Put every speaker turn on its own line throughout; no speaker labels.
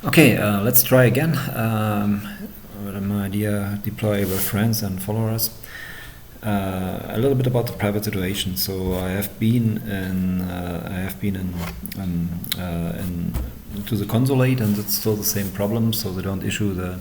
Okay, let's try again. With my dear deployable friends and followers, a little bit about the private situation. So I have been to the consulate, and it's still the same problem. So they don't issue the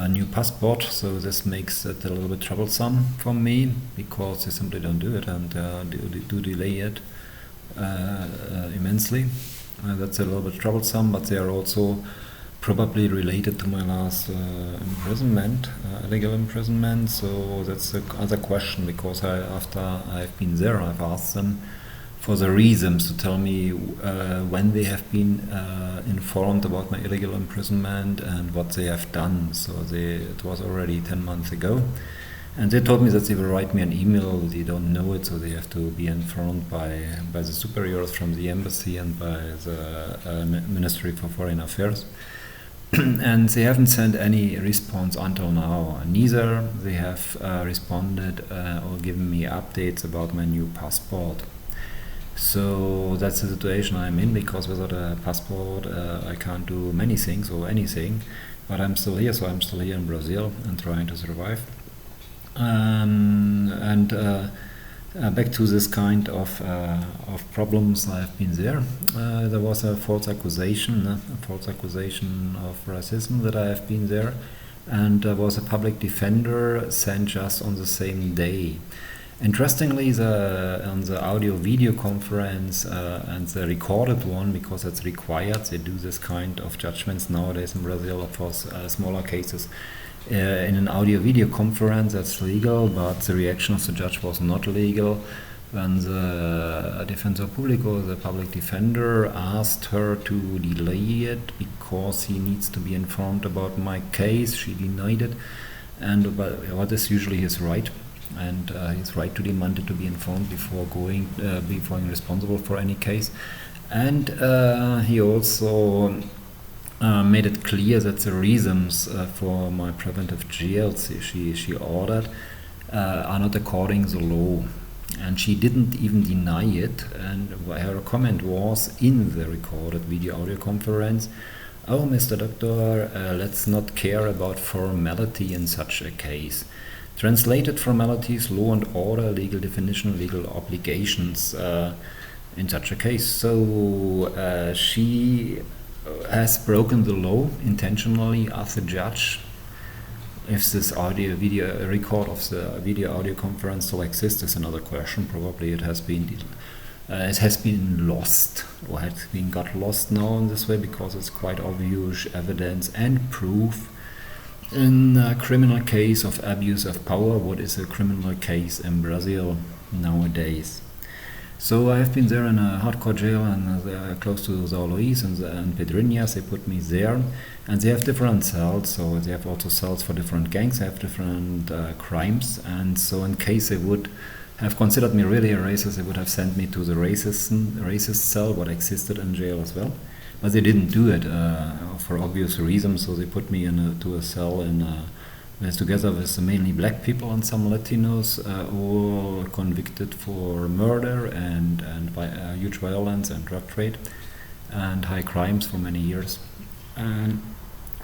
new passport. So this makes it a little bit troublesome for me because they simply don't do it and do delay it immensely. That's a little bit troublesome, but they are also probably related to my last imprisonment, illegal imprisonment. So that's the other question, because after I've been there, I've asked them for the reasons to tell me when they have been informed about my illegal imprisonment and what they have done. So it was already 10 months ago. And they told me that they will write me an email. They don't know it, so they have to be informed by the superiors from the embassy and by the Ministry for Foreign Affairs. And they haven't sent any response until now. Neither they have responded or given me updates about my new passport. So that's the situation I'm in, because without a passport I can't do many things or anything. But I'm still here, so I'm still here in Brazil and trying to survive. Back to this kind of problems. I've been there. There was a false accusation of racism that I have been there, and there was a public defender sent just on the same day. Interestingly, on the audio-video conference and the recorded one, because it's required, they do this kind of judgments nowadays in Brazil for smaller cases. In an audio-video conference, that's legal, but the reaction of the judge was not legal. When the Defensor Público, the public defender, asked her to delay it because he needs to be informed about my case, she denied it. And what is usually his right, and his right to demand it to be informed before being responsible for any case. And he also made it clear that the reasons for my preventive jail she ordered are not according to the law, and she didn't even deny it. And her comment was in the recorded video audio conference, "Oh, Mr. Doctor, let's not care about formality in such a case. Translated formalities, law and order, legal definition, legal obligations in such a case." So she has broken the law intentionally as a judge. If this audio-video record of the video-audio conference still exists is another question. Probably it has been lost, or got lost now in this way, because it's quite obvious evidence and proof in a criminal case of abuse of power. What is a criminal case in Brazil nowadays? So I have been there in a hardcore jail, and close to São Luís and Pedrinhas. They put me there, and they have different cells. So they have also cells for different gangs. They have different crimes, and so in case they would have considered me really a racist, they would have sent me to the racist cell, what existed in jail as well. But they didn't do it for obvious reasons. So they put me to a cell together with mainly black people and some Latinos, all convicted for murder and huge violence and drug trade and high crimes for many years. And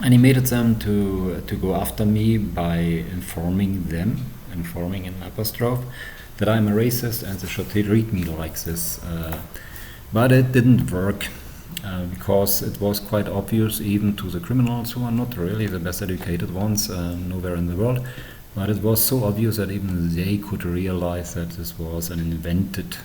he made it them to go after me by informing in apostrophe, that I'm a racist and they should treat me like this. But it didn't work. Because it was quite obvious, even to the criminals, who are not really the best educated ones nowhere in the world, but it was so obvious that even they could realize that this was an invented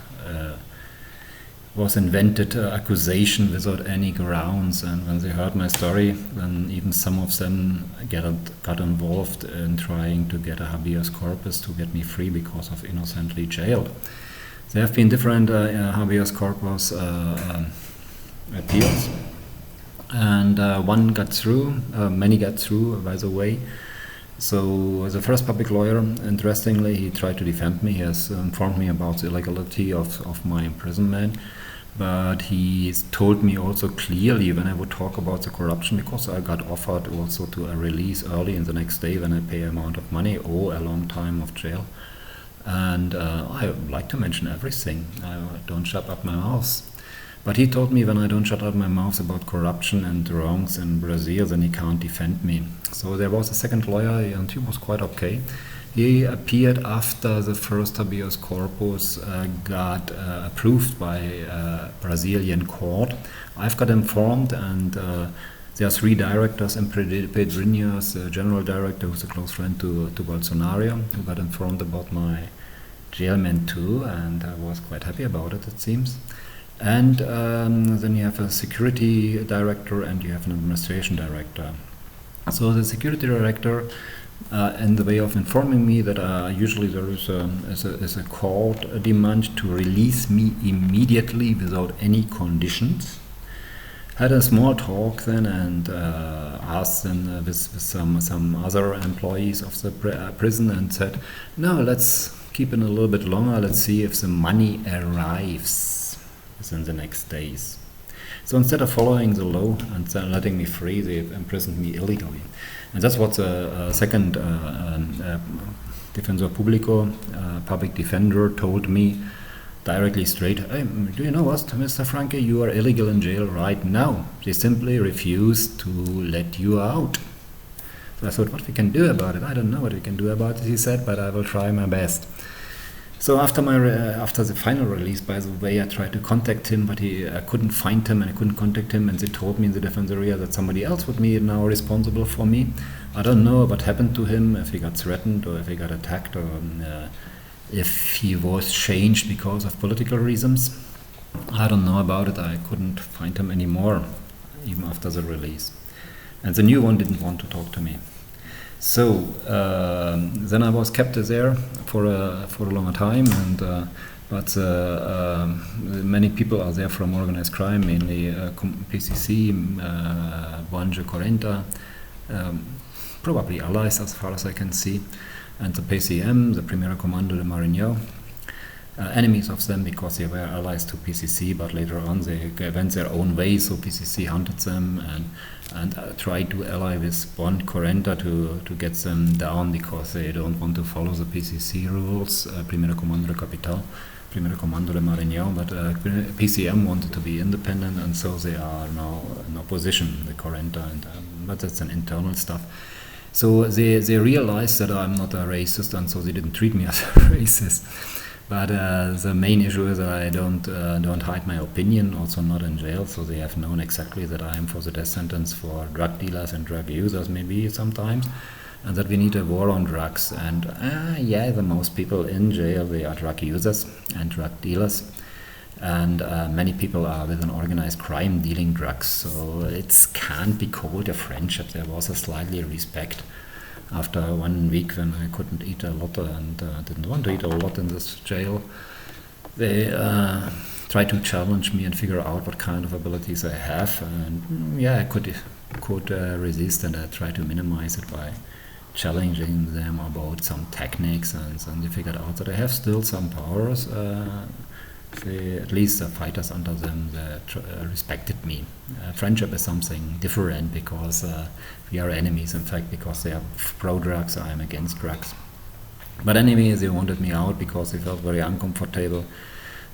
accusation without any grounds. And when they heard my story, then even some of them got involved in trying to get a habeas corpus to get me free because of innocently jailed. There have been different habeas corpus appeals, and one got through, many got through, by the way. So the first public lawyer, interestingly, he tried to defend me. He has informed me about the illegality of my imprisonment, but he told me also clearly when I would talk about the corruption, because I got offered also to a release early in the next day when I pay amount of money or a long time of jail. And I like to mention everything. I don't shut up my mouth. But he told me when I don't shut up my mouth about corruption and wrongs in Brazil, then he can't defend me. So there was a second lawyer, and he was quite okay. He appeared after the first habeas corpus got approved by Brazilian court. I've got informed, and there are 3 directors in Pedrinhas, the general director, who's a close friend to Bolsonaro, who got informed about my jailment too, and I was quite happy about it seems. And then you have a security director and you have an administration director. So the security director, in the way of informing me that usually there is a court demand to release me immediately without any conditions, had a small talk then and asked then with some other employees of the prison and said, no, let's keep it a little bit longer, let's see if the money arrives within the next days. So instead of following the law and letting me free, they imprisoned me illegally. And that's what the second Defensor Público, public defender, told me directly straight, hey, do you know what, Mr. Franke, you are illegal in jail right now. They simply refuse to let you out. So I thought, what we can do about it? I don't know what we can do about it, he said, but I will try my best. So after the final release, by the way, I tried to contact him, but I couldn't find him and I couldn't contact him, and they told me in the Defensoria that somebody else would be now responsible for me. I don't know what happened to him, if he got threatened or if he got attacked or if he was changed because of political reasons. I don't know about it. I couldn't find him anymore, even after the release. And the new one didn't want to talk to me. So then I was kept there for a longer time, and but many people are there from organized crime, mainly PCC, Banjo 40, probably allies as far as I can see, and the PCM, the Primeiro Comando de Maranhão, enemies of them because they were allies to PCC, but later on they went their own way, so PCC hunted them and tried to ally with Bond 40 to get them down because they don't want to follow the PCC rules, Primeiro Comando de Capital, Primeiro Comando de Maranhão, but PCM wanted to be independent, and so they are now in opposition, the 40, but that's an internal stuff. So they realized that I'm not a racist, and so they didn't treat me as a racist. But the main issue is that I don't hide my opinion, also not in jail, so they have known exactly that I am for the death sentence for drug dealers and drug users maybe sometimes, and that we need a war on drugs. And yeah, the most people in jail, they are drug users and drug dealers, and many people are with an organized crime dealing drugs, so it can't be called a friendship. There was a slightly respect. After 1 week when I couldn't eat a lot and didn't want to eat a lot in this jail, they tried to challenge me and figure out what kind of abilities I have, and yeah, I could resist, and I tried to minimize it by challenging them about some techniques, and then they figured out that I have still some powers. At least the fighters under them respected me. Friendship is something different because we are enemies, in fact, because they are pro-drugs, I am against drugs. But anyway, they wanted me out because they felt very uncomfortable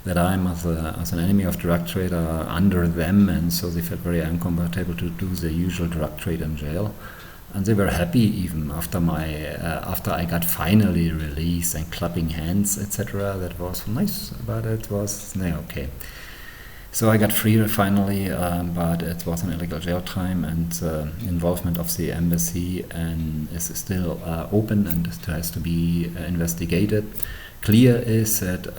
that I'm as an enemy of drug trader under them, and so they felt very uncomfortable to do the usual drug trade in jail. And they were happy even after I got finally released and clapping hands, etc. That was nice, but it was okay. So I got free finally, but it was an illegal jail time, and involvement of the embassy and is still open and has to be investigated. Clear is that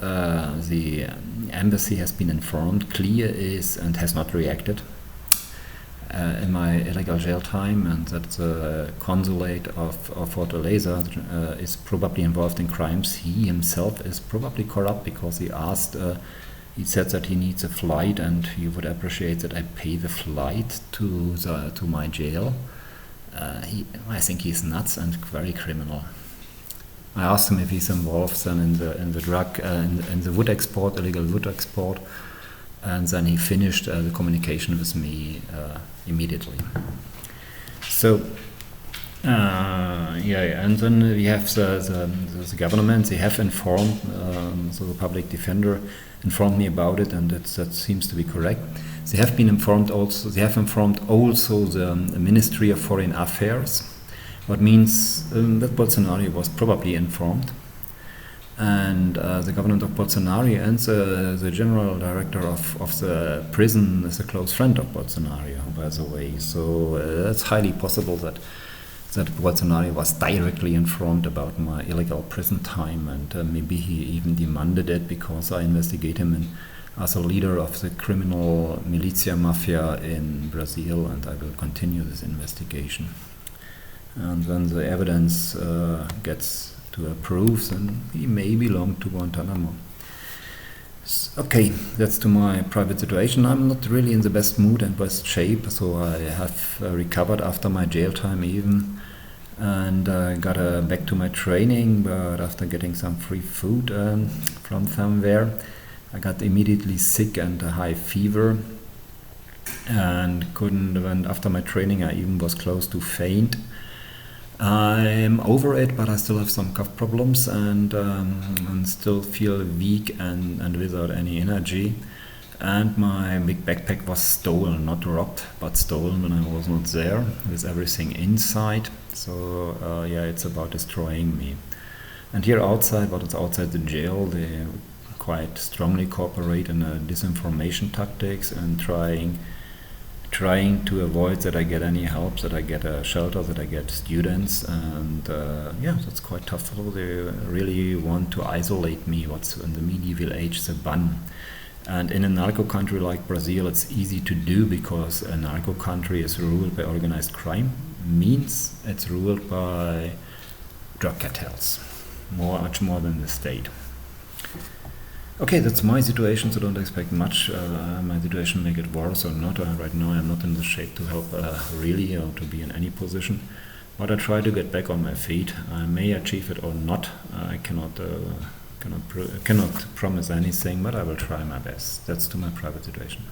the embassy has been informed. Clear is and has not reacted in my illegal jail time, and that the consulate of Fortaleza is probably involved in crimes. He himself is probably corrupt because he he said that he needs a flight and he would appreciate that I pay the flight to my jail. I think he's nuts and very criminal. I asked him if he's involved then in the drug in the wood export, illegal wood export. And then he finished the communication with me immediately. So Yeah, and then we have the government. They have informed, so the public defender informed me about it, and that seems to be correct. They have been informed also. They have informed also the Ministry of Foreign Affairs, what means that Bolsonaro was probably informed, and the government of Bolsonaro and the general director of the prison is a close friend of Bolsonaro, by the way. So it's highly possible that Bolsonaro was directly informed about my illegal prison time, and maybe he even demanded it because I investigate him as a leader of the criminal militia mafia in Brazil, and I will continue this investigation. And when the evidence gets to a proof, then he may belong to Guantanamo. Okay, that's to my private situation. I'm not really in the best mood and best shape, so I have recovered after my jail time even, and got back to my training, but after getting some free food from somewhere, I got immediately sick and a high fever, and couldn't, after my training I even was close to faint. I'm over it, but I still have some cough problems and still feel weak and without any energy. And my big backpack was stolen, not robbed, but stolen when I was not there, with everything inside. So yeah, it's about destroying me. And here outside, but it's outside the jail, they quite strongly cooperate in disinformation tactics and trying to avoid that I get any help, that I get a shelter, that I get students, and yeah, that's quite tough. They really want to isolate me, what's in the medieval age the ban. And in a narco country like Brazil, it's easy to do because a narco country is ruled by organized crime, means it's ruled by drug cartels, much more than the state. Okay, that's my situation, so don't expect much. My situation may get worse or not. Right now I'm not in the shape to help really, or to be in any position. But I try to get back on my feet. I may achieve it or not. I cannot promise anything, but I will try my best. That's to my private situation.